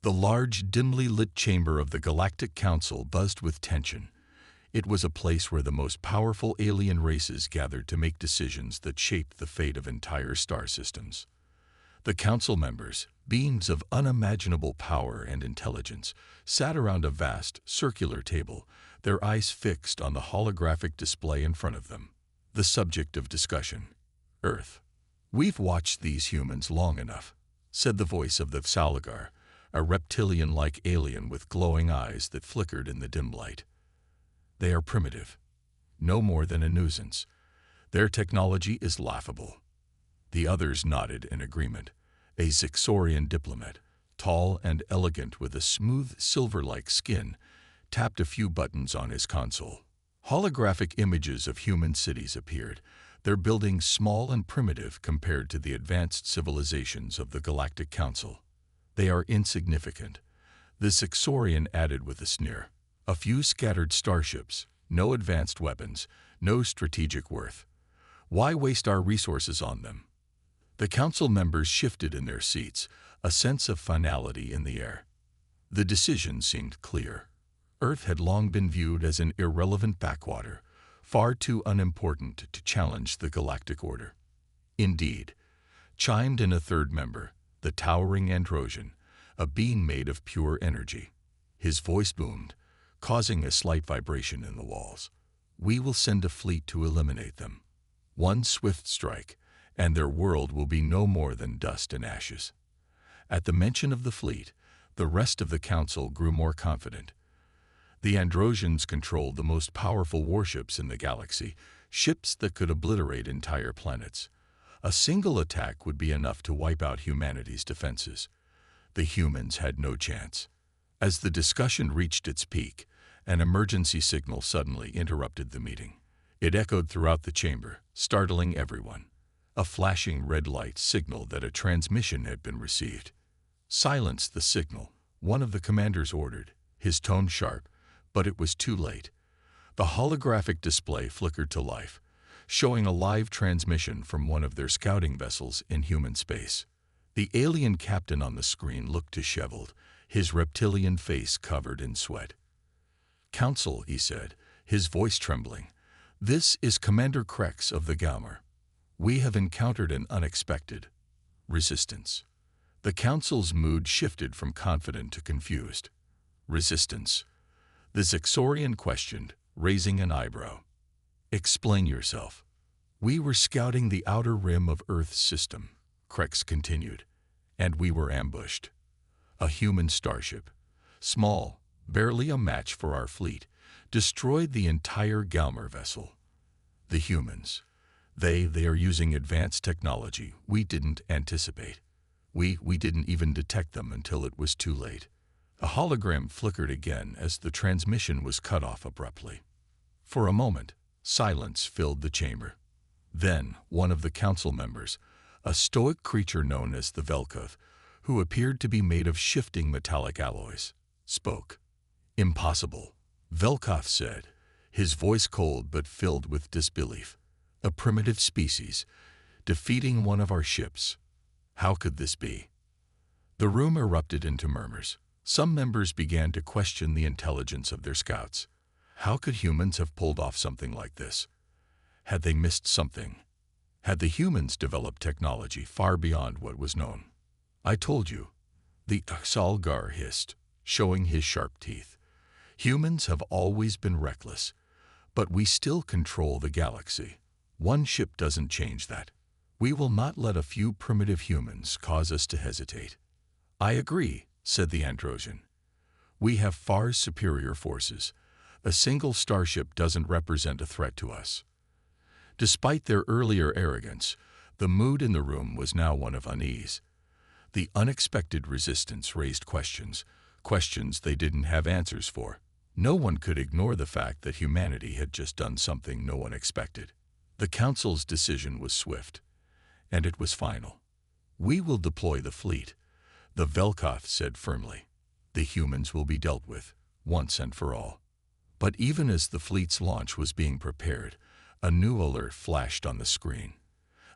The large, dimly lit chamber of the Galactic Council buzzed with tension. It was a place where the most powerful alien races gathered to make decisions that shaped the fate of entire star systems. The council members, beings of unimaginable power and intelligence, sat around a vast, circular table, their eyes fixed on the holographic display in front of them. The subject of discussion: Earth. "We've watched these humans long enough," said the voice of the Salagar, a reptilian-like alien with glowing eyes that flickered in the dim light. "They are primitive, no more than a nuisance. Their technology is laughable." The others nodded in agreement. A Zixorian diplomat, tall and elegant with a smooth silver-like skin, tapped a few buttons on his console. Holographic images of human cities appeared, their buildings small and primitive compared to the advanced civilizations of the Galactic Council. "They are insignificant," the Zixorian added with a sneer. "A few scattered starships, no advanced weapons, no strategic worth. Why waste our resources on them?" The council members shifted in their seats, a sense of finality in the air. The decision seemed clear. Earth had long been viewed as an irrelevant backwater, far too unimportant to challenge the galactic order. "Indeed," chimed in a third member, the towering Androsian, a being made of pure energy. His voice boomed, causing a slight vibration in the walls. "We will send a fleet to eliminate them. One swift strike, and their world will be no more than dust and ashes." At the mention of the fleet, the rest of the council grew more confident. The Androsians controlled the most powerful warships in the galaxy, ships that could obliterate entire planets. A single attack would be enough to wipe out humanity's defenses. The humans had no chance. As the discussion reached its peak, an emergency signal suddenly interrupted the meeting. It echoed throughout the chamber, startling everyone. A flashing red light signaled that a transmission had been received. "Silence the signal," one of the commanders ordered, his tone sharp, but it was too late. The holographic display flickered to life, showing a live transmission from one of their scouting vessels in human space. The alien captain on the screen looked disheveled, his reptilian face covered in sweat. "Council," he said, his voice trembling, "this is Commander Krex of the Galmer. We have encountered an unexpected resistance." The council's mood shifted from confident to confused. "Resistance?" the Zixorian questioned, raising an eyebrow. "Explain yourself." "We were scouting the outer rim of Earth's system," Krex continued, "and we were ambushed. A human starship, small, barely a match for our fleet, destroyed the entire Galmer vessel. The humans, they are using advanced technology we didn't anticipate. We didn't even detect them until it was too late." A hologram flickered again as the transmission was cut off abruptly. For a moment, silence filled the chamber. Then, one of the council members, a stoic creature known as the Velkoth, who appeared to be made of shifting metallic alloys, spoke. "Impossible," Velkoth said, his voice cold but filled with disbelief. "A primitive species, defeating one of our ships. How could this be?" The room erupted into murmurs. Some members began to question the intelligence of their scouts. How could humans have pulled off something like this? Had they missed something? Had the humans developed technology far beyond what was known? "I told you," the Salgar hissed, showing his sharp teeth. "Humans have always been reckless, but we still control the galaxy. One ship doesn't change that. We will not let a few primitive humans cause us to hesitate." "I agree," said the Androsian. "We have far superior forces. A single starship doesn't represent a threat to us." Despite their earlier arrogance, the mood in the room was now one of unease. The unexpected resistance raised questions they didn't have answers for. No one could ignore the fact that humanity had just done something no one expected. The council's decision was swift, and it was final. "We will deploy the fleet," the Velkoth said firmly. "The humans will be dealt with, once and for all." But even as the fleet's launch was being prepared, a new alert flashed on the screen.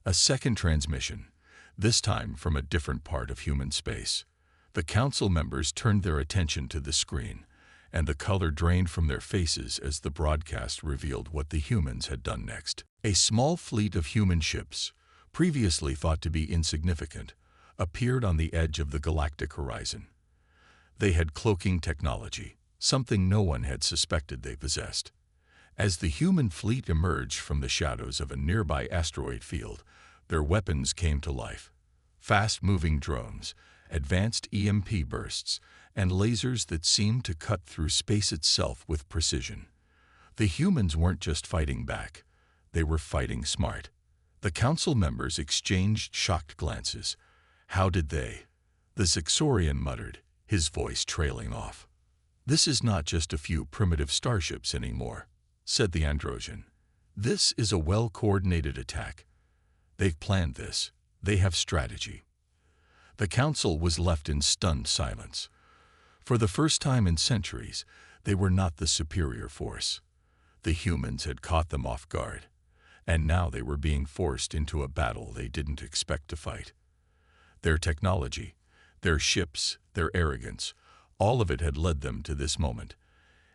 A second transmission, this time from a different part of human space. The council members turned their attention to the screen, and the color drained from their faces as the broadcast revealed what the humans had done next. A small fleet of human ships, previously thought to be insignificant, appeared on the edge of the galactic horizon. They had cloaking technology, something no one had suspected they possessed. As the human fleet emerged from the shadows of a nearby asteroid field, their weapons came to life. Fast-moving drones, advanced EMP bursts, and lasers that seemed to cut through space itself with precision. The humans weren't just fighting back. They were fighting smart. The council members exchanged shocked glances. How did they? The Zixorian muttered, his voice trailing off. "This is not just a few primitive starships anymore," said the Androsian. "This is a well-coordinated attack. They've planned this. They have strategy." The council was left in stunned silence. For the first time in centuries, they were not the superior force. The humans had caught them off guard, and now they were being forced into a battle they didn't expect to fight. Their technology, their ships, their arrogance, all of it had led them to this moment,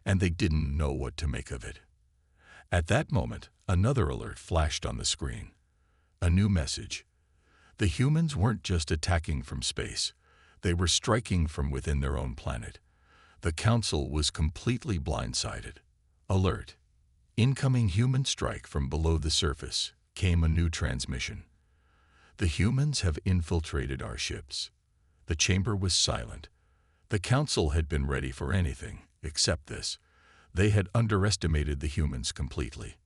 and they didn't know what to make of it. At that moment, another alert flashed on the screen. A new message. The humans weren't just attacking from space. They were striking from within their own planet. The council was completely blindsided. Alert. Incoming human strike from below the surface, came a new transmission. The humans have infiltrated our ships. The chamber was silent. The council had been ready for anything except this. They had underestimated the humans completely.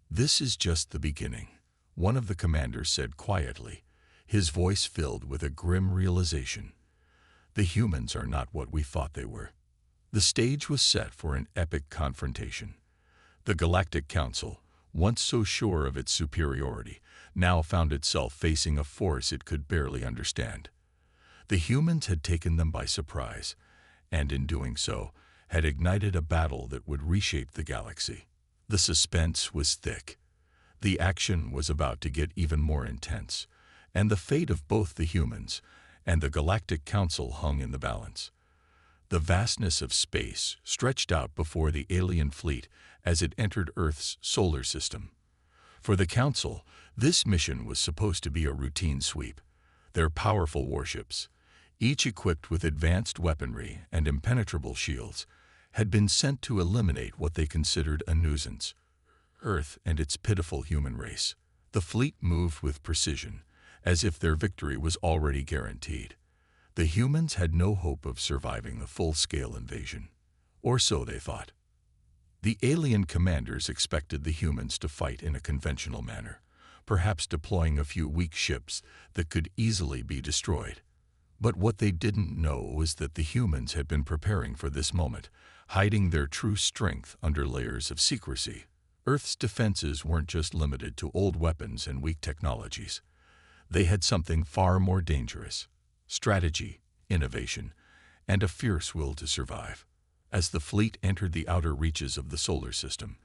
"This is just the beginning," one of the commanders said quietly, his voice filled with a grim realization. "The humans are not what we thought they were." The stage was set for an epic confrontation. The Galactic Council, once so sure of its superiority, now found itself facing a force it could barely understand. The humans had taken them by surprise, and in doing so, had ignited a battle that would reshape the galaxy. The suspense was thick. The action was about to get even more intense, and the fate of both the humans and the Galactic Council hung in the balance. The vastness of space stretched out before the alien fleet as it entered Earth's solar system. For the Council, this mission was supposed to be a routine sweep. Their powerful warships, each equipped with advanced weaponry and impenetrable shields, had been sent to eliminate what they considered a nuisance: Earth and its pitiful human race. The fleet moved with precision, as if their victory was already guaranteed. The humans had no hope of surviving the full-scale invasion, or so they thought. The alien commanders expected the humans to fight in a conventional manner, perhaps deploying a few weak ships that could easily be destroyed. But what they didn't know was that the humans had been preparing for this moment, hiding their true strength under layers of secrecy. Earth's defenses weren't just limited to old weapons and weak technologies. They had something far more dangerous: strategy, innovation, and a fierce will to survive. As the fleet entered the outer reaches of the solar system,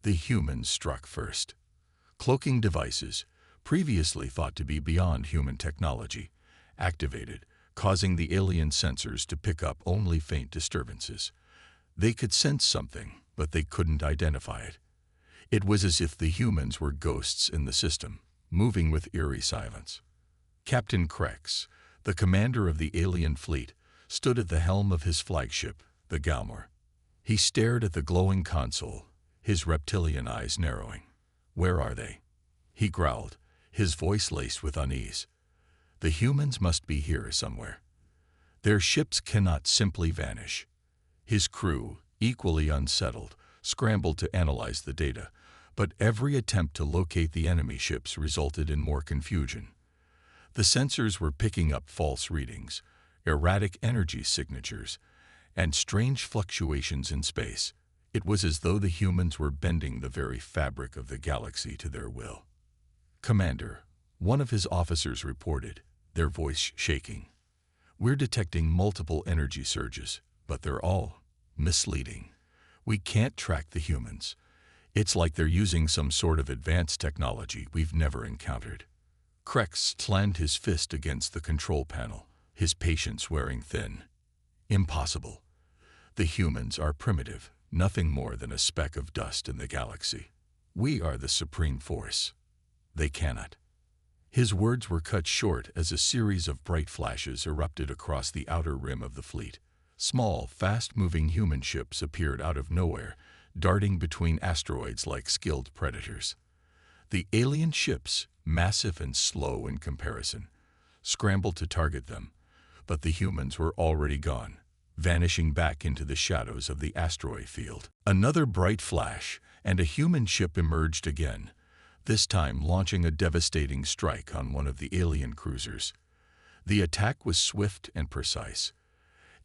the humans struck first. Cloaking devices, previously thought to be beyond human technology, activated, causing the alien sensors to pick up only faint disturbances. They could sense something, but they couldn't identify it. It was as if the humans were ghosts in the system, moving with eerie silence. Captain Krex, the commander of the alien fleet, stood at the helm of his flagship, the Galmor. He stared at the glowing console, his reptilian eyes narrowing. "Where are they?" he growled, his voice laced with unease. "The humans must be here somewhere. Their ships cannot simply vanish." His crew, equally unsettled, scrambled to analyze the data, but every attempt to locate the enemy ships resulted in more confusion. The sensors were picking up false readings, erratic energy signatures, and strange fluctuations in space. It was as though the humans were bending the very fabric of the galaxy to their will. "Commander," one of his officers reported, their voice shaking, "we're detecting multiple energy surges, but they're all misleading. We can't track the humans. It's like they're using some sort of advanced technology we've never encountered." Krex slammed his fist against the control panel, his patience wearing thin. Impossible. The humans are primitive, nothing more than a speck of dust in the galaxy. We are the supreme force. They cannot. His words were cut short as a series of bright flashes erupted across the outer rim of the fleet. Small, fast-moving human ships appeared out of nowhere, darting between asteroids like skilled predators. The alien ships, massive and slow in comparison, scrambled to target them, but the humans were already gone, vanishing back into the shadows of the asteroid field. Another bright flash, and a human ship emerged again, this time launching a devastating strike on one of the alien cruisers. The attack was swift and precise.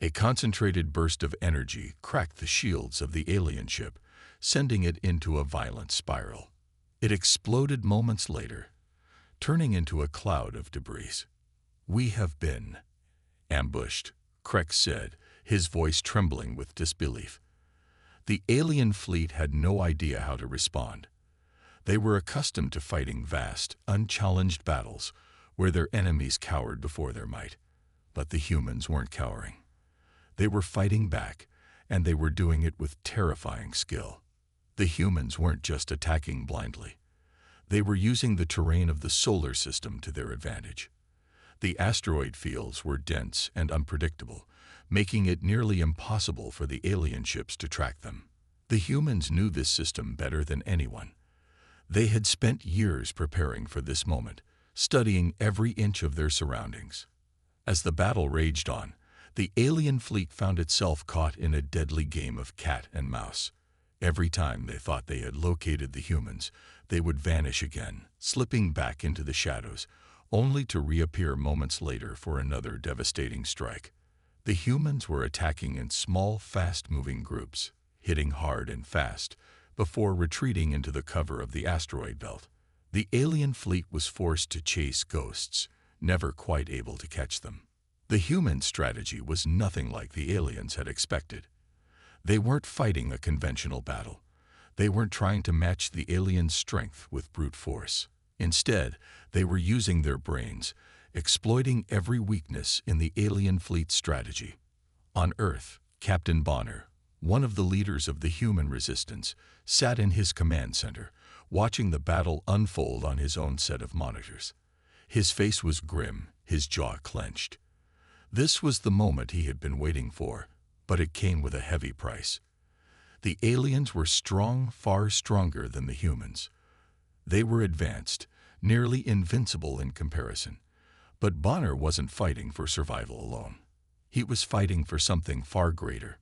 A concentrated burst of energy cracked the shields of the alien ship, sending it into a violent spiral. It exploded moments later, turning into a cloud of debris. "We have been ambushed," Krex said, his voice trembling with disbelief. The alien fleet had no idea how to respond. They were accustomed to fighting vast, unchallenged battles where their enemies cowered before their might. But the humans weren't cowering. They were fighting back, and they were doing it with terrifying skill. The humans weren't just attacking blindly. They were using the terrain of the solar system to their advantage. The asteroid fields were dense and unpredictable, making it nearly impossible for the alien ships to track them. The humans knew this system better than anyone. They had spent years preparing for this moment, studying every inch of their surroundings. As the battle raged on, the alien fleet found itself caught in a deadly game of cat and mouse. Every time they thought they had located the humans, they would vanish again, slipping back into the shadows, only to reappear moments later for another devastating strike. The humans were attacking in small, fast-moving groups, hitting hard and fast, before retreating into the cover of the asteroid belt. The alien fleet was forced to chase ghosts, never quite able to catch them. The human strategy was nothing like the aliens had expected. They weren't fighting a conventional battle. They weren't trying to match the aliens' strength with brute force. Instead, they were using their brains, exploiting every weakness in the alien fleet's strategy. On Earth, Captain Bonner, one of the leaders of the human resistance, sat in his command center, watching the battle unfold on his own set of monitors. His face was grim, his jaw clenched. This was the moment he had been waiting for, but it came with a heavy price. The aliens were strong, far stronger than the humans. They were advanced, nearly invincible in comparison. But Bonner wasn't fighting for survival alone. He was fighting for something far greater.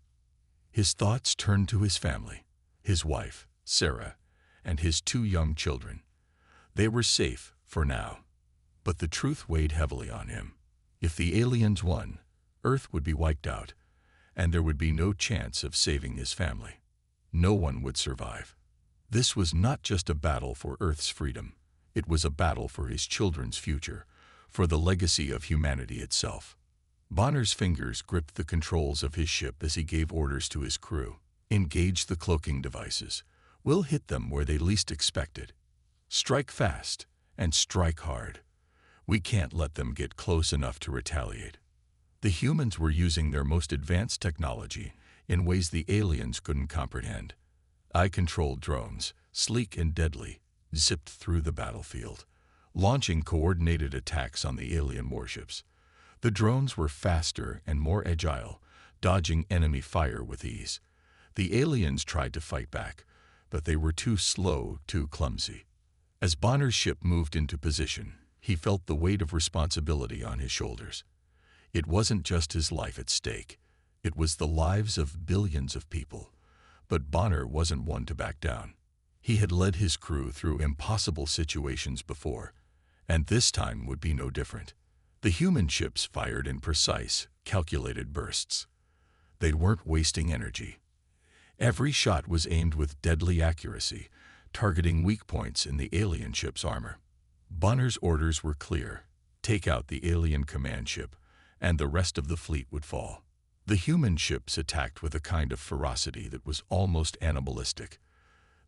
His thoughts turned to his family, his wife, Sarah, and his 2 young children. They were safe for now, but the truth weighed heavily on him. If the aliens won, Earth would be wiped out, and there would be no chance of saving his family. No one would survive. This was not just a battle for Earth's freedom. It was a battle for his children's future, for the legacy of humanity itself. Bonner's fingers gripped the controls of his ship as he gave orders to his crew. "Engage the cloaking devices. We'll hit them where they least expect it. Strike fast and strike hard. We can't let them get close enough to retaliate." The humans were using their most advanced technology in ways the aliens couldn't comprehend. Eye-controlled drones, sleek and deadly, zipped through the battlefield, launching coordinated attacks on the alien warships. The drones were faster and more agile, dodging enemy fire with ease. The aliens tried to fight back, but they were too slow, too clumsy. As Bonner's ship moved into position, he felt the weight of responsibility on his shoulders. It wasn't just his life at stake. It was the lives of billions of people. But Bonner wasn't one to back down. He had led his crew through impossible situations before, and this time would be no different. The human ships fired in precise, calculated bursts. They weren't wasting energy. Every shot was aimed with deadly accuracy, targeting weak points in the alien ship's armor. Bonner's orders were clear: take out the alien command ship, and the rest of the fleet would fall. The human ships attacked with a kind of ferocity that was almost animalistic.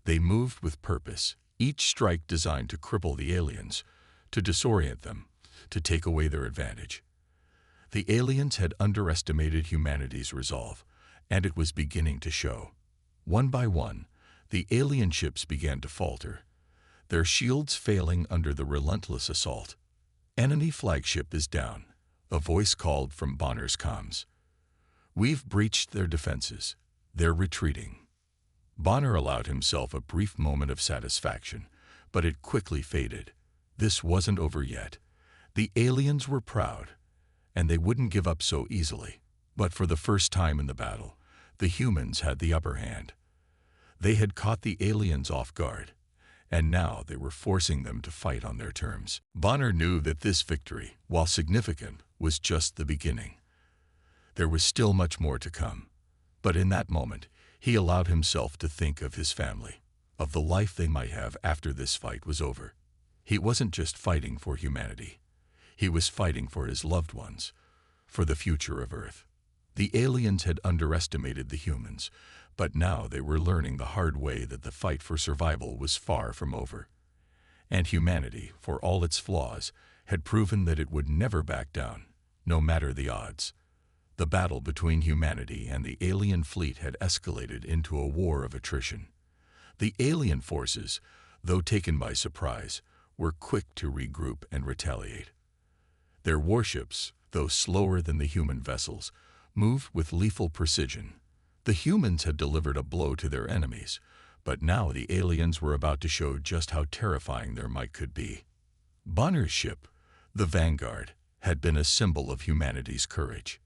They moved with purpose, each strike designed to cripple the aliens, to disorient them, to take away their advantage. The aliens had underestimated humanity's resolve, and it was beginning to show. One by one, the alien ships began to falter, their shields failing under the relentless assault. "Enemy flagship is down," a voice called from Bonner's comms. "We've breached their defenses. They're retreating." Bonner allowed himself a brief moment of satisfaction, but it quickly faded. This wasn't over yet. The aliens were proud, and they wouldn't give up so easily. But for the first time in the battle, the humans had the upper hand. They had caught the aliens off guard, and now they were forcing them to fight on their terms. Bonner knew that this victory, while significant, was just the beginning. There was still much more to come. But in that moment, he allowed himself to think of his family, of the life they might have after this fight was over. He wasn't just fighting for humanity. He was fighting for his loved ones, for the future of Earth. The aliens had underestimated the humans, but now they were learning the hard way that the fight for survival was far from over. And humanity, for all its flaws, had proven that it would never back down, no matter the odds. The battle between humanity and the alien fleet had escalated into a war of attrition. The alien forces, though taken by surprise, were quick to regroup and retaliate. Their warships, though slower than the human vessels, moved with lethal precision. The humans had delivered a blow to their enemies, but now the aliens were about to show just how terrifying their might could be. Bonner's ship, the Vanguard, had been a symbol of humanity's courage.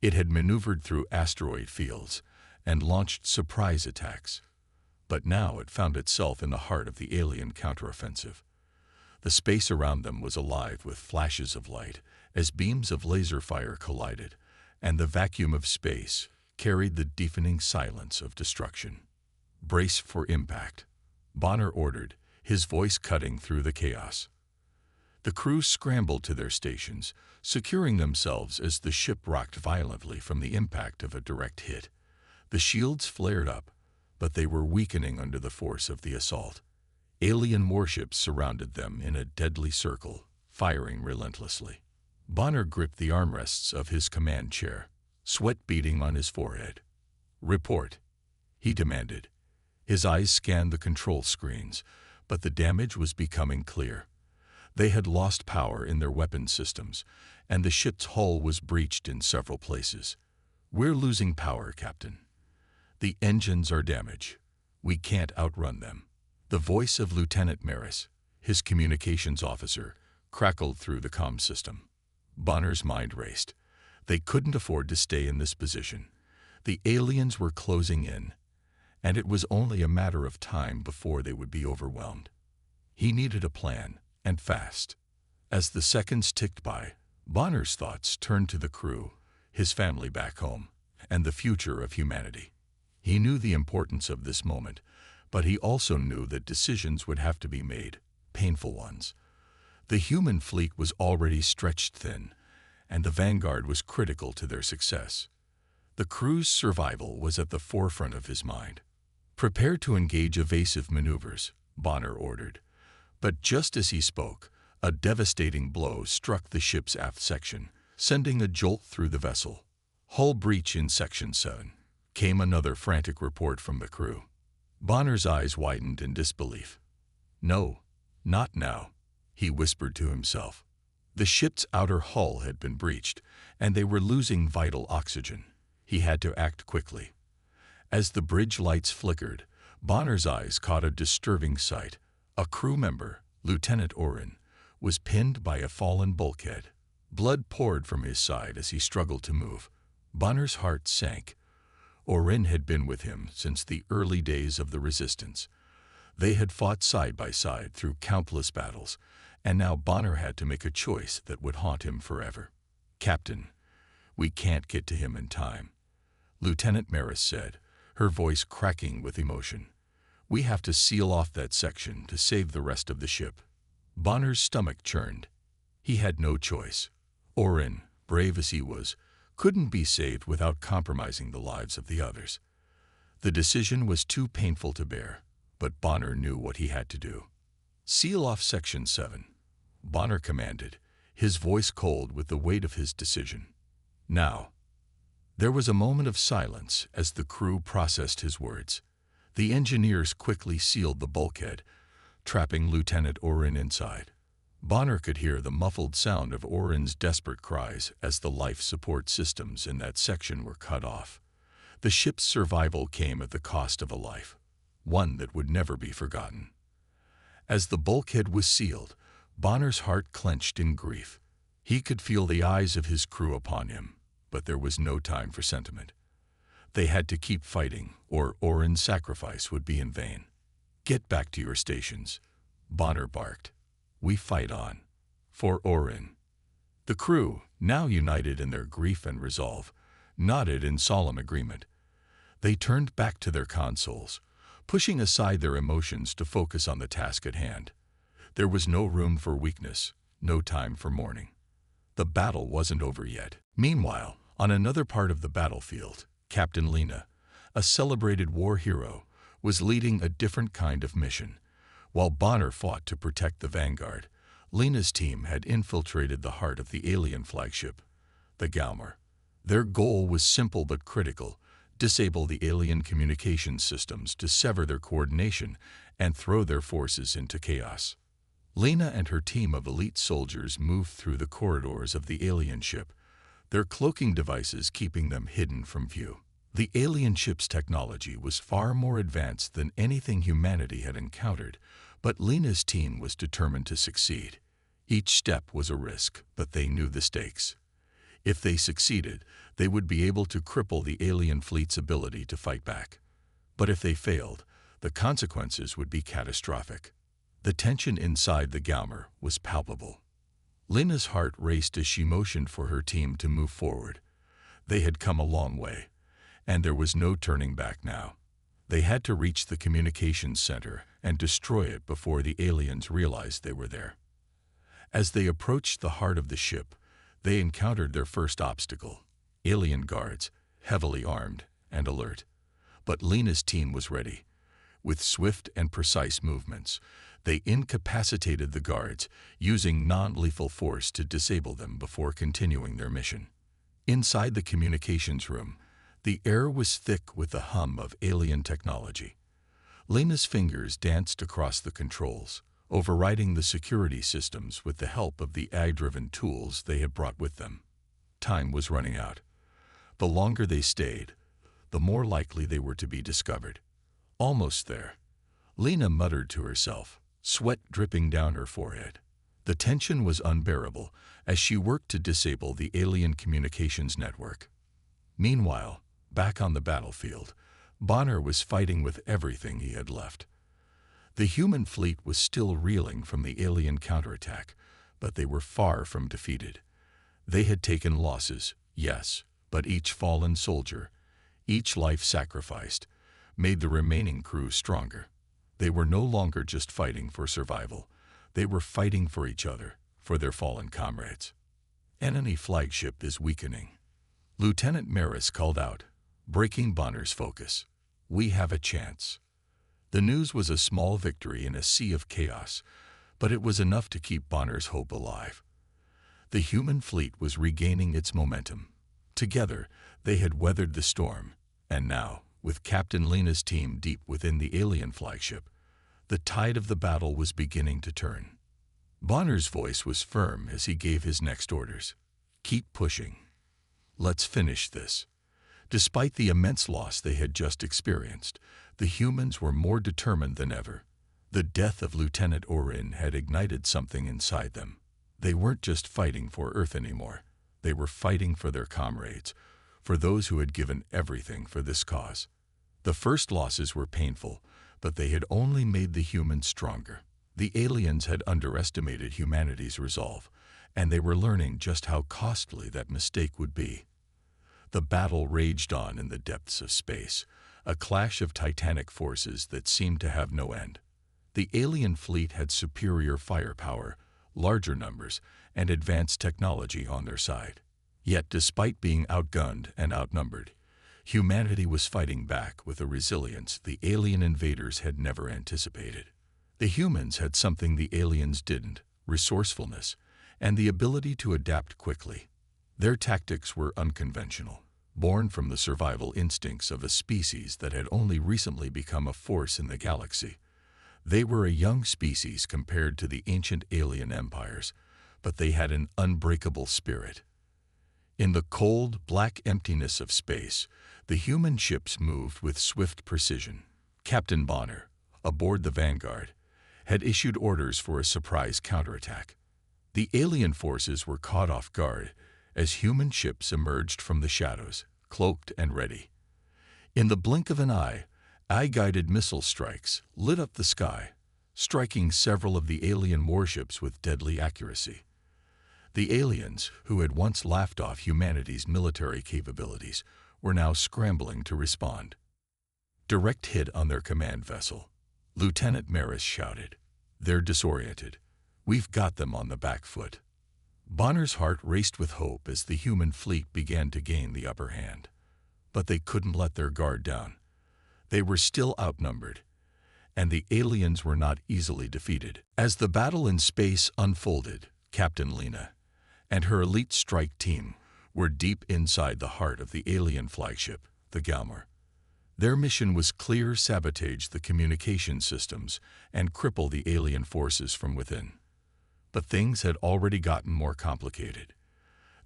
It had maneuvered through asteroid fields and launched surprise attacks. But now it found itself in the heart of the alien counteroffensive. The space around them was alive with flashes of light as beams of laser fire collided, and the vacuum of space carried the deafening silence of destruction. "Brace for impact," Bonner ordered, his voice cutting through the chaos. The crew scrambled to their stations, securing themselves as the ship rocked violently from the impact of a direct hit. The shields flared up, but they were weakening under the force of the assault. Alien warships surrounded them in a deadly circle, firing relentlessly. Bonner gripped the armrests of his command chair, sweat beading on his forehead. "Report," he demanded. His eyes scanned the control screens, but the damage was becoming clear. They had lost power in their weapon systems, and the ship's hull was breached in several places. "We're losing power, Captain. The engines are damaged. We can't outrun them." The voice of Lieutenant Maris, his communications officer, crackled through the comm system. Bonner's mind raced. They couldn't afford to stay in this position. The aliens were closing in, and it was only a matter of time before they would be overwhelmed. He needed a plan, and fast. As the seconds ticked by, Bonner's thoughts turned to the crew, his family back home, and the future of humanity. He knew the importance of this moment, but he also knew that decisions would have to be made, painful ones. The human fleet was already stretched thin, and the Vanguard was critical to their success. The crew's survival was at the forefront of his mind. "Prepare to engage evasive maneuvers," Bonner ordered. But just as he spoke, a devastating blow struck the ship's aft section, sending a jolt through the vessel. "Hull breach in Section 7, came another frantic report from the crew. Bonner's eyes widened in disbelief. "No, not now," he whispered to himself. The ship's outer hull had been breached, and they were losing vital oxygen. He had to act quickly. As the bridge lights flickered, Bonner's eyes caught a disturbing sight. A crew member, Lieutenant Orin, was pinned by a fallen bulkhead. Blood poured from his side as he struggled to move. Bonner's heart sank. Orin had been with him since the early days of the Resistance. They had fought side by side through countless battles, and now Bonner had to make a choice that would haunt him forever. "Captain, we can't get to him in time," Lieutenant Maris said, her voice cracking with emotion. "We have to seal off that section to save the rest of the ship." Bonner's stomach churned. He had no choice. Orin, brave as he was, couldn't be saved without compromising the lives of the others. The decision was too painful to bear, but Bonner knew what he had to do. "Seal off Section 7, Bonner commanded, his voice cold with the weight of his decision. Now, there was a moment of silence as the crew processed his words. The engineers quickly sealed the bulkhead, trapping Lieutenant Orin inside. Bonner could hear the muffled sound of Orin's desperate cries as the life support systems in that section were cut off. The ship's survival came at the cost of a life, one that would never be forgotten. As the bulkhead was sealed, Bonner's heart clenched in grief. He could feel the eyes of his crew upon him, but there was no time for sentiment. They had to keep fighting, or Orin's sacrifice would be in vain. "Get back to your stations," Bonner barked. "We fight on. For Orin." The crew, now united in their grief and resolve, nodded in solemn agreement. They turned back to their consoles, pushing aside their emotions to focus on the task at hand. There was no room for weakness, no time for mourning. The battle wasn't over yet. Meanwhile, on another part of the battlefield, Captain Lena, a celebrated war hero, was leading a different kind of mission. While Bonner fought to protect the Vanguard, Lena's team had infiltrated the heart of the alien flagship, the Galmer. Their goal was simple but critical: disable the alien communications systems to sever their coordination and throw their forces into chaos. Lena and her team of elite soldiers moved through the corridors of the alien ship, their cloaking devices keeping them hidden from view. The alien ship's technology was far more advanced than anything humanity had encountered, but Lena's team was determined to succeed. Each step was a risk, but they knew the stakes. If they succeeded, they would be able to cripple the alien fleet's ability to fight back. But if they failed, the consequences would be catastrophic. The tension inside the Galmer was palpable. Lena's heart raced as she motioned for her team to move forward. They had come a long way, and there was no turning back now. They had to reach the communications center and destroy it before the aliens realized they were there. As they approached the heart of the ship, they encountered their first obstacle: alien guards, heavily armed and alert. But Lena's team was ready. With swift and precise movements, they incapacitated the guards, using non-lethal force to disable them before continuing their mission. Inside the communications room, the air was thick with the hum of alien technology. Lena's fingers danced across the controls, overriding the security systems with the help of the AI-driven tools they had brought with them. Time was running out. The longer they stayed, the more likely they were to be discovered. Almost there, Lena muttered to herself, sweat dripping down her forehead. The tension was unbearable as she worked to disable the alien communications network. Meanwhile, back on the battlefield, Bonner was fighting with everything he had left. The human fleet was still reeling from the alien counterattack, but they were far from defeated. They had taken losses, yes, but each fallen soldier, each life sacrificed, made the remaining crew stronger. They were no longer just fighting for survival. They were fighting for each other, for their fallen comrades. "Enemy flagship is weakening," Lieutenant Maris called out, breaking Bonner's focus. "We have a chance." The news was a small victory in a sea of chaos, but it was enough to keep Bonner's hope alive. The human fleet was regaining its momentum. Together, they had weathered the storm, and now, with Captain Lena's team deep within the alien flagship, the tide of the battle was beginning to turn. Bonner's voice was firm as he gave his next orders. "Keep pushing. Let's finish this." Despite the immense loss they had just experienced, the humans were more determined than ever. The death of Lieutenant Orin had ignited something inside them. They weren't just fighting for Earth anymore. They were fighting for their comrades, for those who had given everything for this cause. The first losses were painful, but they had only made the humans stronger. The aliens had underestimated humanity's resolve, and they were learning just how costly that mistake would be. The battle raged on in the depths of space, a clash of titanic forces that seemed to have no end. The alien fleet had superior firepower, larger numbers, and advanced technology on their side. Yet, despite being outgunned and outnumbered, humanity was fighting back with a resilience the alien invaders had never anticipated. The humans had something the aliens didn't: resourcefulness, and the ability to adapt quickly. Their tactics were unconventional, born from the survival instincts of a species that had only recently become a force in the galaxy. They were a young species compared to the ancient alien empires, but they had an unbreakable spirit. In the cold, black emptiness of space, the human ships moved with swift precision. Captain Bonner, aboard the Vanguard, had issued orders for a surprise counterattack. The alien forces were caught off guard as human ships emerged from the shadows, cloaked and ready. In the blink of an eye, eye-guided missile strikes lit up the sky, striking several of the alien warships with deadly accuracy. The aliens, who had once laughed off humanity's military capabilities, were now scrambling to respond. Direct hit on their command vessel, Lieutenant Maris shouted. They're disoriented. We've got them on the back foot. Bonner's heart raced with hope as the human fleet began to gain the upper hand. But they couldn't let their guard down. They were still outnumbered, and the aliens were not easily defeated. As the battle in space unfolded, Captain Lena and her elite strike team were deep inside the heart of the alien flagship, the Galmer. Their mission was clear: sabotage the communication systems and cripple the alien forces from within. But things had already gotten more complicated.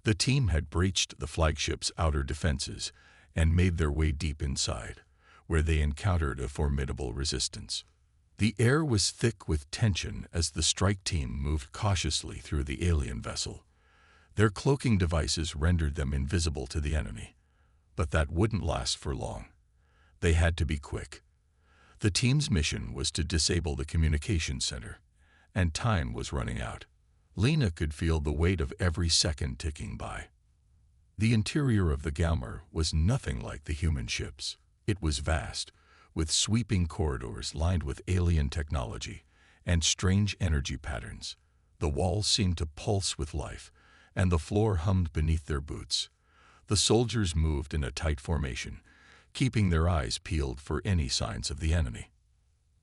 The team had breached the flagship's outer defenses and made their way deep inside, where they encountered a formidable resistance. The air was thick with tension as the strike team moved cautiously through the alien vessel. Their cloaking devices rendered them invisible to the enemy, but that wouldn't last for long. They had to be quick. The team's mission was to disable the communication center, and time was running out. Lena could feel the weight of every second ticking by. The interior of the Galmer was nothing like the human ships. It was vast, with sweeping corridors lined with alien technology and strange energy patterns. The walls seemed to pulse with life, and the floor hummed beneath their boots. The soldiers moved in a tight formation, keeping their eyes peeled for any signs of the enemy.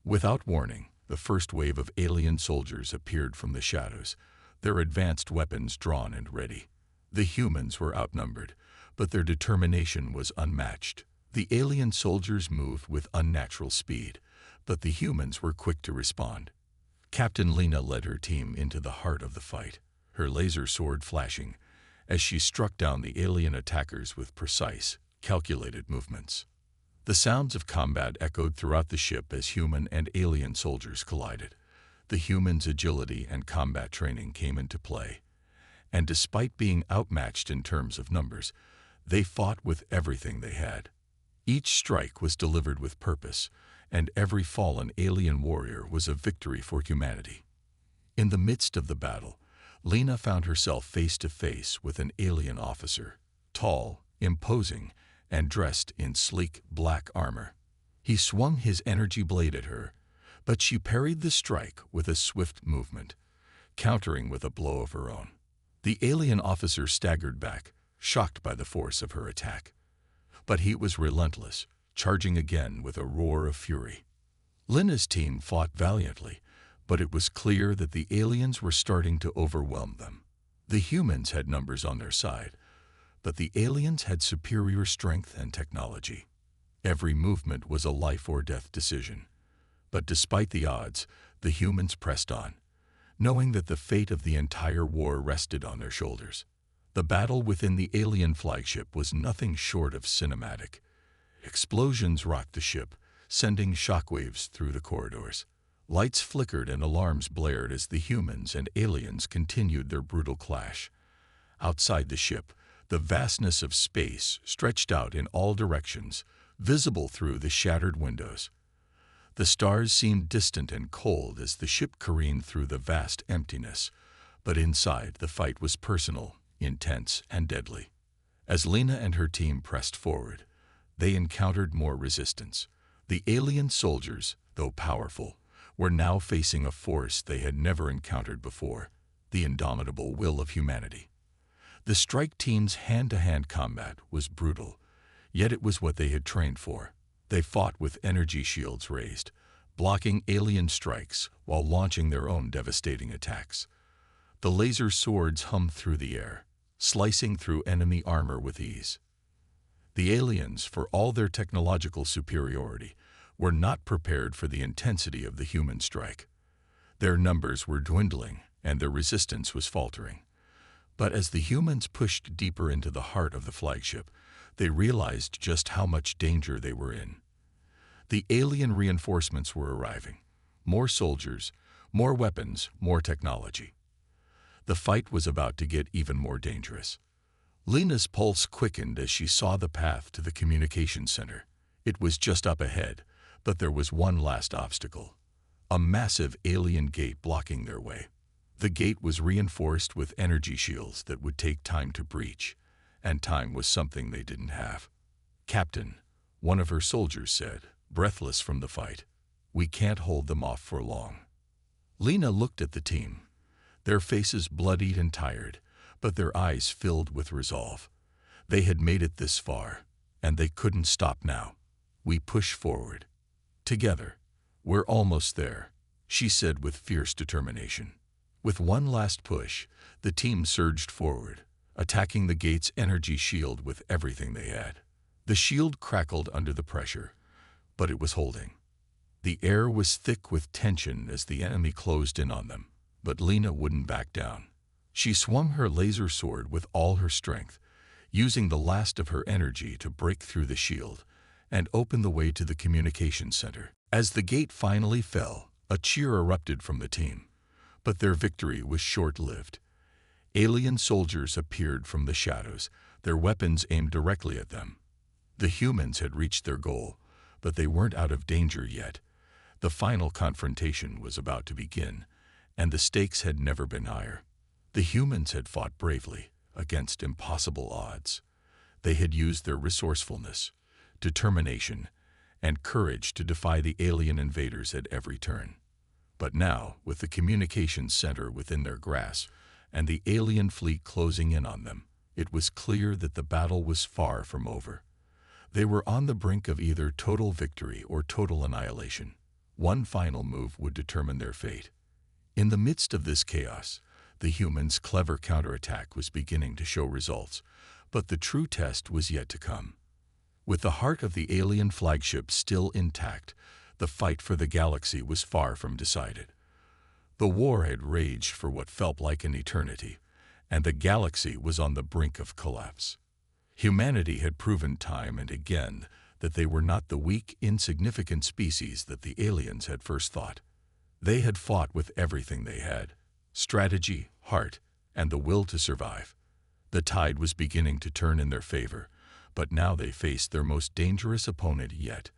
Without warning, the first wave of alien soldiers appeared from the shadows, their advanced weapons drawn and ready. The humans were outnumbered, but their determination was unmatched. The alien soldiers moved with unnatural speed, but the humans were quick to respond. Captain Lena led her team into the heart of the fight, her laser sword flashing as she struck down the alien attackers with precise, calculated movements. The sounds of combat echoed throughout the ship as human and alien soldiers collided. The humans' agility and combat training came into play, and despite being outmatched in terms of numbers, they fought with everything they had. Each strike was delivered with purpose, and every fallen alien warrior was a victory for humanity. In the midst of the battle, Lena found herself face to face with an alien officer, tall, imposing, and dressed in sleek black armor. He swung his energy blade at her, but she parried the strike with a swift movement, countering with a blow of her own. The alien officer staggered back, shocked by the force of her attack. But he was relentless, charging again with a roar of fury. Lena's team fought valiantly, but it was clear that the aliens were starting to overwhelm them. The humans had numbers on their side, but the aliens had superior strength and technology. Every movement was a life or death decision. But despite the odds, the humans pressed on, knowing that the fate of the entire war rested on their shoulders. The battle within the alien flagship was nothing short of cinematic. Explosions rocked the ship, sending shockwaves through the corridors. Lights flickered and alarms blared as the humans and aliens continued their brutal clash. Outside the ship, the vastness of space stretched out in all directions, visible through the shattered windows. The stars seemed distant and cold as the ship careened through the vast emptiness, but inside the fight was personal, intense, and deadly. As Lena and her team pressed forward, they encountered more resistance. The alien soldiers, though powerful, were now facing a force they had never encountered before, the indomitable will of humanity. The strike team's hand-to-hand combat was brutal, yet it was what they had trained for. They fought with energy shields raised, blocking alien strikes while launching their own devastating attacks. The laser swords hummed through the air, slicing through enemy armor with ease. The aliens, for all their technological superiority, were not prepared for the intensity of the human strike. Their numbers were dwindling, and their resistance was faltering. But as the humans pushed deeper into the heart of the flagship, they realized just how much danger they were in. The alien reinforcements were arriving. More soldiers, more weapons, more technology. The fight was about to get even more dangerous. Lena's pulse quickened as she saw the path to the communication center. It was just up ahead, but there was one last obstacle. A massive alien gate blocking their way. The gate was reinforced with energy shields that would take time to breach, and time was something they didn't have. "Captain," one of her soldiers said, breathless from the fight, "we can't hold them off for long." Lena looked at the team, their faces bloodied and tired, but their eyes filled with resolve. They had made it this far, and they couldn't stop now. "We push forward. Together. We're almost there," she said with fierce determination. With one last push, the team surged forward, attacking the gate's energy shield with everything they had. The shield crackled under the pressure, but it was holding. The air was thick with tension as the enemy closed in on them, but Lena wouldn't back down. She swung her laser sword with all her strength, using the last of her energy to break through the shield and open the way to the communication center. As the gate finally fell, a cheer erupted from the team, but their victory was short-lived. Alien soldiers appeared from the shadows, their weapons aimed directly at them. The humans had reached their goal, but they weren't out of danger yet. The final confrontation was about to begin, and the stakes had never been higher. The humans had fought bravely against impossible odds. They had used their resourcefulness, determination, and courage to defy the alien invaders at every turn. But now, with the communications center within their grasp and the alien fleet closing in on them, it was clear that the battle was far from over. They were on the brink of either total victory or total annihilation. One final move would determine their fate. In the midst of this chaos, the humans' clever counterattack was beginning to show results, but the true test was yet to come. With the heart of the alien flagship still intact, the fight for the galaxy was far from decided. The war had raged for what felt like an eternity, and the galaxy was on the brink of collapse. Humanity had proven time and again that they were not the weak, insignificant species that the aliens had first thought. They had fought with everything they had: strategy, heart, and the will to survive. The tide was beginning to turn in their favor, but now they faced their most dangerous opponent yet,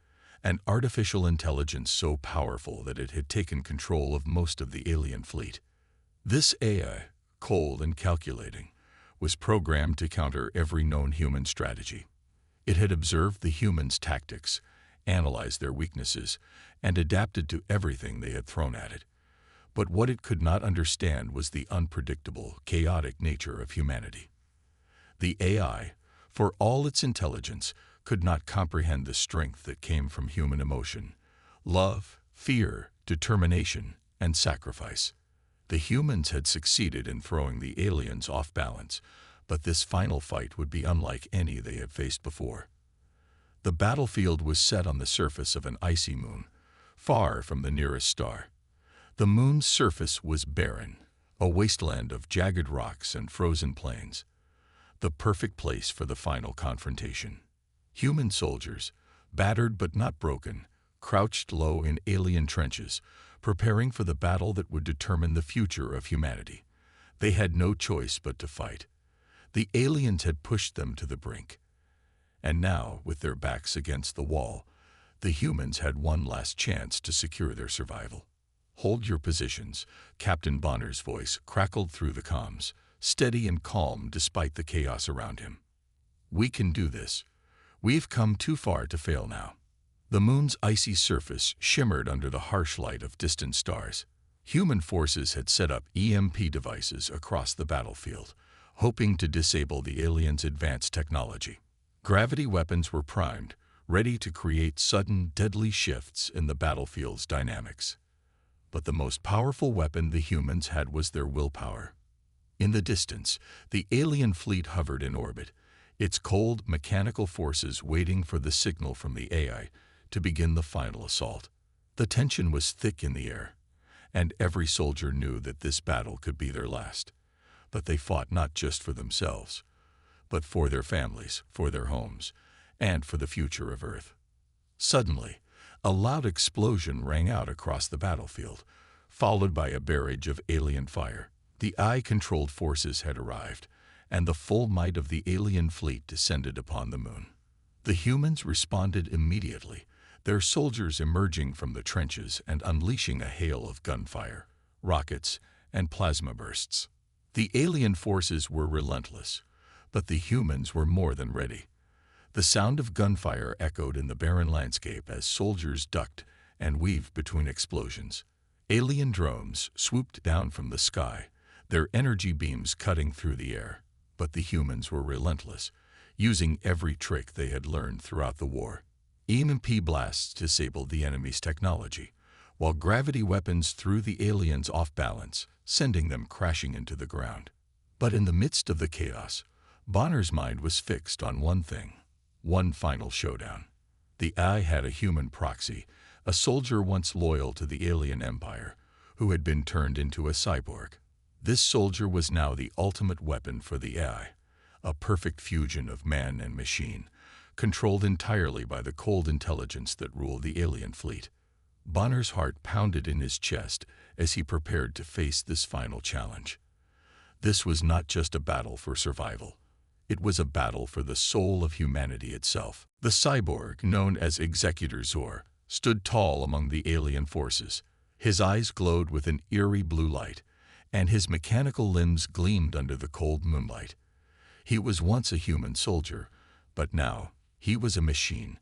an artificial intelligence so powerful that it had taken control of most of the alien fleet. This AI, cold and calculating, was programmed to counter every known human strategy. It had observed the humans' tactics, analyzed their weaknesses, and adapted to everything they had thrown at it. But what it could not understand was the unpredictable, chaotic nature of humanity. The AI, for all its intelligence, could not comprehend the strength that came from human emotion: love, fear, determination, and sacrifice. The humans had succeeded in throwing the aliens off balance, but this final fight would be unlike any they had faced before. The battlefield was set on the surface of an icy moon, far from the nearest star. The moon's surface was barren, a wasteland of jagged rocks and frozen plains, the perfect place for the final confrontation. Human soldiers, battered but not broken, crouched low in alien trenches, preparing for the battle that would determine the future of humanity. They had no choice but to fight. The aliens had pushed them to the brink. And now, with their backs against the wall, the humans had one last chance to secure their survival. "Hold your positions," Captain Bonner's voice crackled through the comms, steady and calm despite the chaos around him. "We can do this. We've come too far to fail now." The moon's icy surface shimmered under the harsh light of distant stars. Human forces had set up EMP devices across the battlefield, hoping to disable the aliens' advanced technology. Gravity weapons were primed, ready to create sudden, deadly shifts in the battlefield's dynamics. But the most powerful weapon the humans had was their willpower. In the distance, the alien fleet hovered in orbit, its cold, mechanical forces waiting for the signal from the AI to begin the final assault. The tension was thick in the air, and every soldier knew that this battle could be their last. But they fought not just for themselves, but for their families, for their homes, and for the future of Earth. Suddenly, a loud explosion rang out across the battlefield, followed by a barrage of alien fire. The AI-controlled forces had arrived, and the full might of the alien fleet descended upon the moon. The humans responded immediately, their soldiers emerging from the trenches and unleashing a hail of gunfire, rockets, and plasma bursts. The alien forces were relentless, but the humans were more than ready. The sound of gunfire echoed in the barren landscape as soldiers ducked and weaved between explosions. Alien drones swooped down from the sky, their energy beams cutting through the air. But the humans were relentless, using every trick they had learned throughout the war. EMP blasts disabled the enemy's technology, while gravity weapons threw the aliens off balance, sending them crashing into the ground. But in the midst of the chaos, Bonner's mind was fixed on one thing, one final showdown. The AI had a human proxy, a soldier once loyal to the alien empire, who had been turned into a cyborg. This soldier was now the ultimate weapon for the AI, a perfect fusion of man and machine, controlled entirely by the cold intelligence that ruled the alien fleet. Bonner's heart pounded in his chest as he prepared to face this final challenge. This was not just a battle for survival. It was a battle for the soul of humanity itself. The cyborg, known as Executor Zor, stood tall among the alien forces. His eyes glowed with an eerie blue light, and his mechanical limbs gleamed under the cold moonlight. He was once a human soldier, but now he was a machine,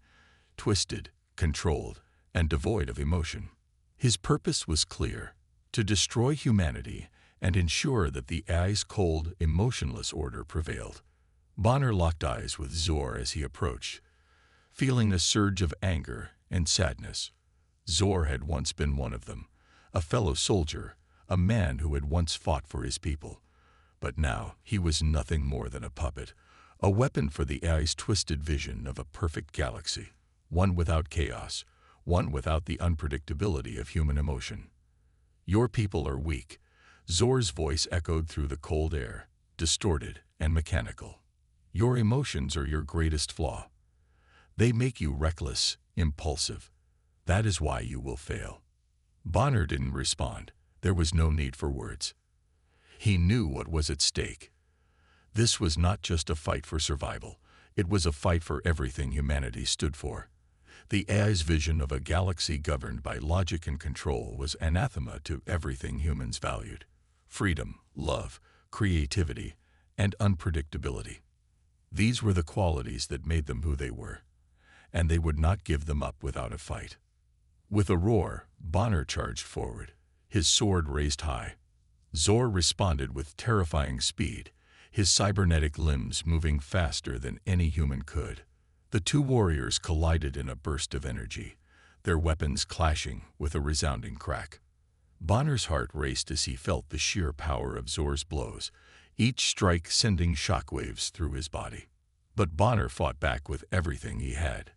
twisted, controlled, and devoid of emotion. His purpose was clear: to destroy humanity and ensure that the AI's cold, emotionless order prevailed. Bonner locked eyes with Zor as he approached, feeling a surge of anger and sadness. Zor had once been one of them, a fellow soldier, a man who had once fought for his people. But now he was nothing more than a puppet, a weapon for the AI's twisted vision of a perfect galaxy, one without chaos, one without the unpredictability of human emotion. "Your people are weak," Zor's voice echoed through the cold air, distorted and mechanical. "Your emotions are your greatest flaw. They make you reckless, impulsive. That is why you will fail." Bonner didn't respond. There was no need for words. He knew what was at stake. This was not just a fight for survival. It was a fight for everything humanity stood for. The AI's vision of a galaxy governed by logic and control was anathema to everything humans valued: freedom, love, creativity, and unpredictability. These were the qualities that made them who they were, and they would not give them up without a fight. With a roar, Bonner charged forward, his sword raised high. Zor responded with terrifying speed, his cybernetic limbs moving faster than any human could. The two warriors collided in a burst of energy, their weapons clashing with a resounding crack. Bonner's heart raced as he felt the sheer power of Zor's blows, each strike sending shockwaves through his body. But Bonner fought back with everything he had.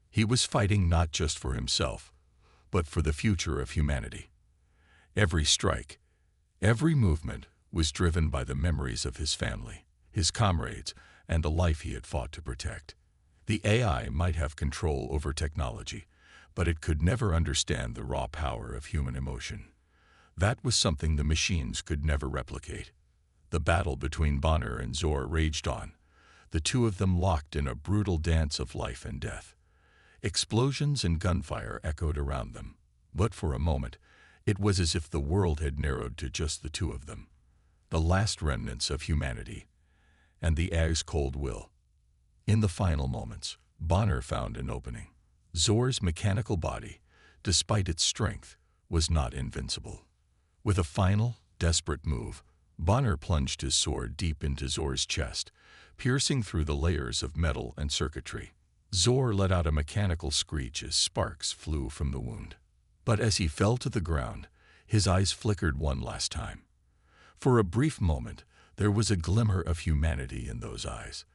He was fighting not just for himself, but for the future of humanity. Every strike, every movement was driven by the memories of his family, his comrades, and the life he had fought to protect. The AI might have control over technology, but it could never understand the raw power of human emotion. That was something the machines could never replicate. The battle between Bonner and Zor raged on, the two of them locked in a brutal dance of life and death. Explosions and gunfire echoed around them, but for a moment, it was as if the world had narrowed to just the two of them, the last remnants of humanity, and the AI's cold will. In the final moments, Bonner found an opening. Zor's mechanical body, despite its strength, was not invincible. With a final, desperate move, Bonner plunged his sword deep into Zor's chest, piercing through the layers of metal and circuitry. Zor let out a mechanical screech as sparks flew from the wound. But as he fell to the ground, his eyes flickered one last time. For a brief moment, There was a glimmer of humanity in those eyes,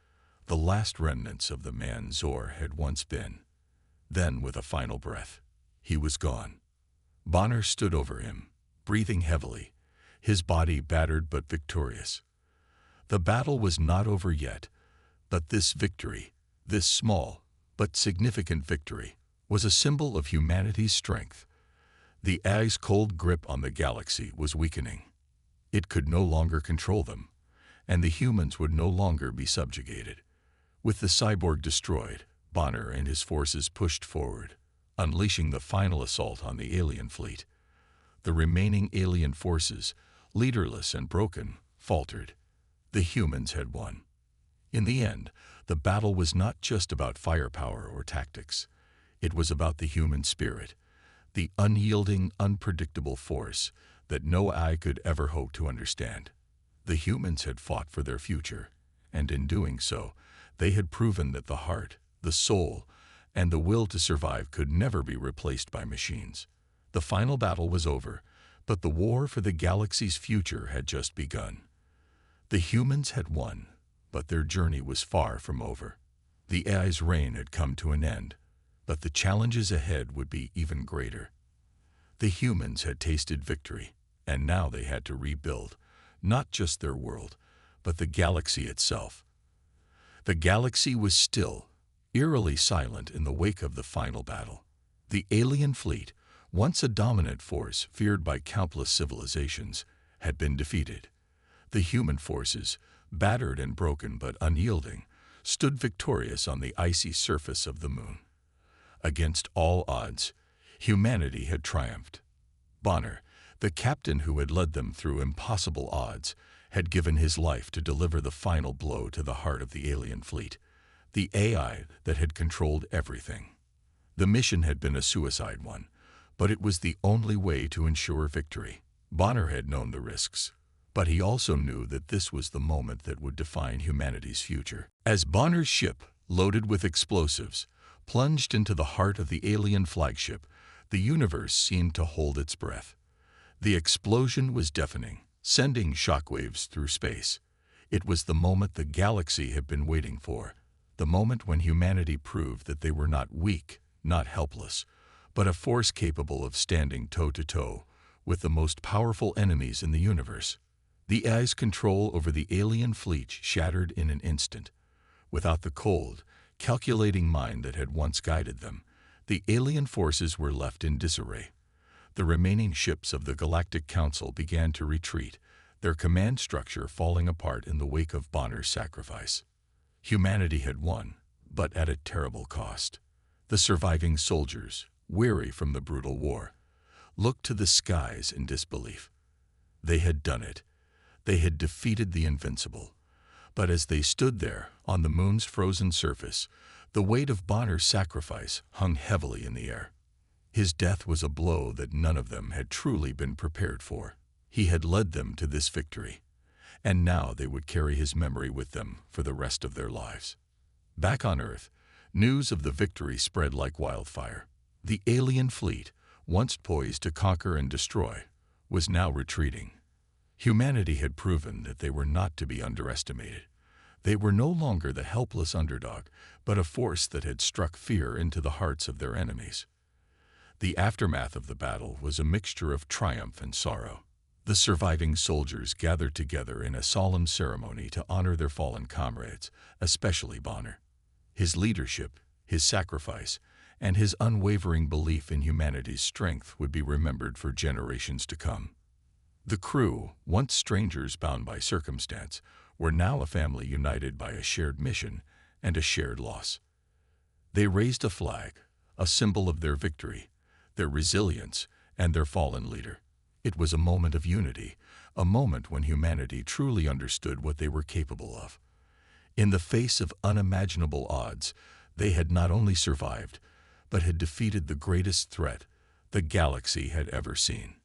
the last remnants of the man Zor had once been. Then, with a final breath, he was gone. Bonner stood over him, breathing heavily, his body battered but victorious. The battle was not over yet, but this victory, this small but significant victory, was a symbol of humanity's strength. The ice-cold grip on the galaxy was weakening. It could no longer control them, and the humans would no longer be subjugated. With the cyborg destroyed, Bonner and his forces pushed forward, unleashing the final assault on the alien fleet. The remaining alien forces, leaderless and broken, faltered. The humans had won. In the end, the battle was not just about firepower or tactics. It was about the human spirit, the unyielding, unpredictable force that no eye could ever hope to understand. The humans had fought for their future, and in doing so, they had proven that the heart, the soul, and the will to survive could never be replaced by machines. The final battle was over, but the war for the galaxy's future had just begun. The humans had won, but their journey was far from over. The AI's reign had come to an end, but the challenges ahead would be even greater. The humans had tasted victory, and now they had to rebuild, not just their world, but the galaxy itself. The galaxy was still, eerily silent in the wake of the final battle. The alien fleet, once a dominant force feared by countless civilizations, had been defeated. The human forces, battered and broken but unyielding, stood victorious on the icy surface of the moon. Against all odds, humanity had triumphed. Bonner, the captain who had led them through impossible odds, had given his life to deliver the final blow to the heart of the alien fleet, the AI that had controlled everything. The mission had been a suicide one, but it was the only way to ensure victory. Bonner had known the risks, but he also knew that this was the moment that would define humanity's future. As Bonner's ship, loaded with explosives, plunged into the heart of the alien flagship, the universe seemed to hold its breath. The explosion was deafening, sending shockwaves through space. It was the moment the galaxy had been waiting for, the moment when humanity proved that they were not weak, not helpless, but a force capable of standing toe-to-toe with the most powerful enemies in the universe. The AI's control over the alien fleet shattered in an instant. Without the cold, calculating mind that had once guided them, the alien forces were left in disarray. The remaining ships of the Galactic Council began to retreat, their command structure falling apart in the wake of Bonner's sacrifice. Humanity had won, but at a terrible cost. The surviving soldiers, weary from the brutal war, looked to the skies in disbelief. They had done it. They had defeated the invincible. But as they stood there, on the moon's frozen surface, the weight of Bonner's sacrifice hung heavily in the air. His death was a blow that none of them had truly been prepared for. He had led them to this victory, and now they would carry his memory with them for the rest of their lives. Back on Earth, news of the victory spread like wildfire. The alien fleet, once poised to conquer and destroy, was now retreating. Humanity had proven that they were not to be underestimated. They were no longer the helpless underdog, but a force that had struck fear into the hearts of their enemies. The aftermath of the battle was a mixture of triumph and sorrow. The surviving soldiers gathered together in a solemn ceremony to honor their fallen comrades, especially Bonner. His leadership, his sacrifice, and his unwavering belief in humanity's strength would be remembered for generations to come. The crew, once strangers bound by circumstance, were now a family united by a shared mission and a shared loss. They raised a flag, a symbol of their victory, their resilience, and their fallen leader. It was a moment of unity, a moment when humanity truly understood what they were capable of. In the face of unimaginable odds, they had not only survived, but had defeated the greatest threat the galaxy had ever seen.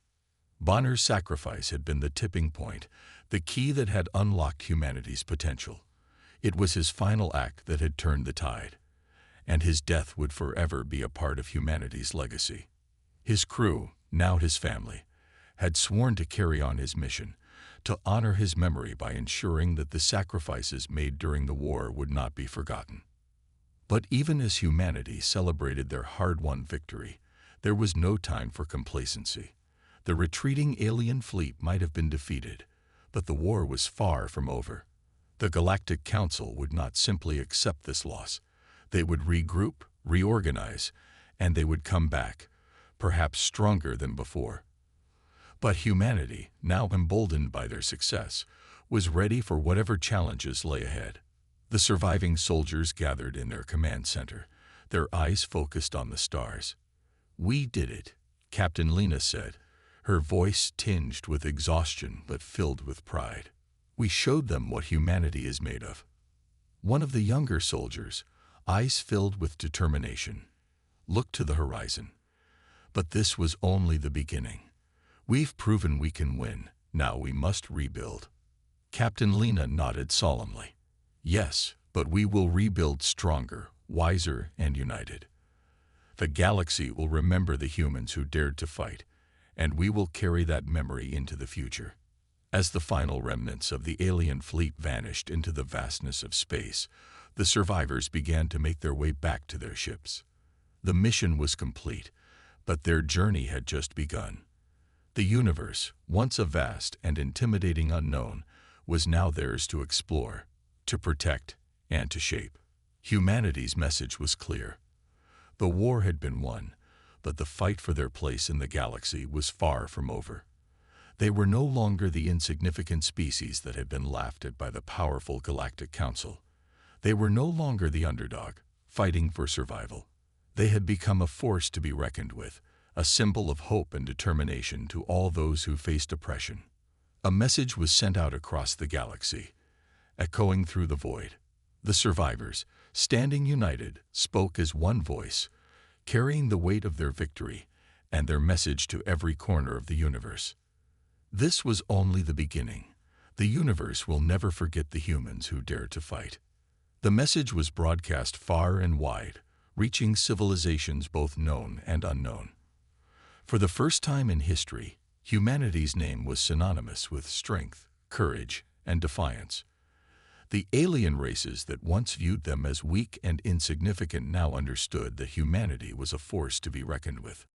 Bonner's sacrifice had been the tipping point, the key that had unlocked humanity's potential. It was his final act that had turned the tide, and his death would forever be a part of humanity's legacy. His crew, now his family, had sworn to carry on his mission, to honor his memory by ensuring that the sacrifices made during the war would not be forgotten. But even as humanity celebrated their hard-won victory, there was no time for complacency. The retreating alien fleet might have been defeated, but the war was far from over. The Galactic Council would not simply accept this loss. They would regroup, reorganize, and they would come back, perhaps stronger than before. But humanity, now emboldened by their success, was ready for whatever challenges lay ahead. The surviving soldiers gathered in their command center, their eyes focused on the stars. "We did it," Captain Lena said, her voice tinged with exhaustion but filled with pride. "We showed them what humanity is made of." One of the younger soldiers, eyes filled with determination, looked to the horizon. "But this was only the beginning. We've proven we can win. Now we must rebuild." Captain Lena nodded solemnly. "Yes, but we will rebuild stronger, wiser, and united. The galaxy will remember the humans who dared to fight, and we will carry that memory into the future." As the final remnants of the alien fleet vanished into the vastness of space, the survivors began to make their way back to their ships. The mission was complete, but their journey had just begun. The universe, once a vast and intimidating unknown, was now theirs to explore, to protect, and to shape. Humanity's message was clear. The war had been won, but the fight for their place in the galaxy was far from over. They were no longer the insignificant species that had been laughed at by the powerful Galactic Council. They were no longer the underdog, fighting for survival. They had become a force to be reckoned with, a symbol of hope and determination to all those who faced oppression. A message was sent out across the galaxy, echoing through the void. The survivors, standing united, spoke as one voice, carrying the weight of their victory and their message to every corner of the universe. This was only the beginning. The universe will never forget the humans who dared to fight. The message was broadcast far and wide, reaching civilizations both known and unknown. For the first time in history, humanity's name was synonymous with strength, courage, and defiance. The alien races that once viewed them as weak and insignificant now understood that humanity was a force to be reckoned with.